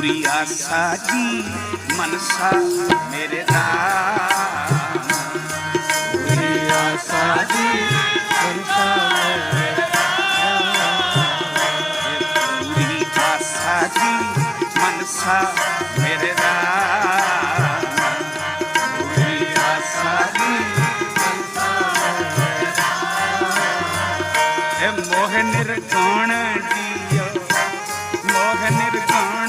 पूरी आशा जी मनसा मेरे राम, पूरी आशा जी मनसा मेरे पूरी आशा जी मनसा मेरे राम, पूरी आशा जी मनसा मेरे राम। मोह निर्गुण जियो मोह निर्गुण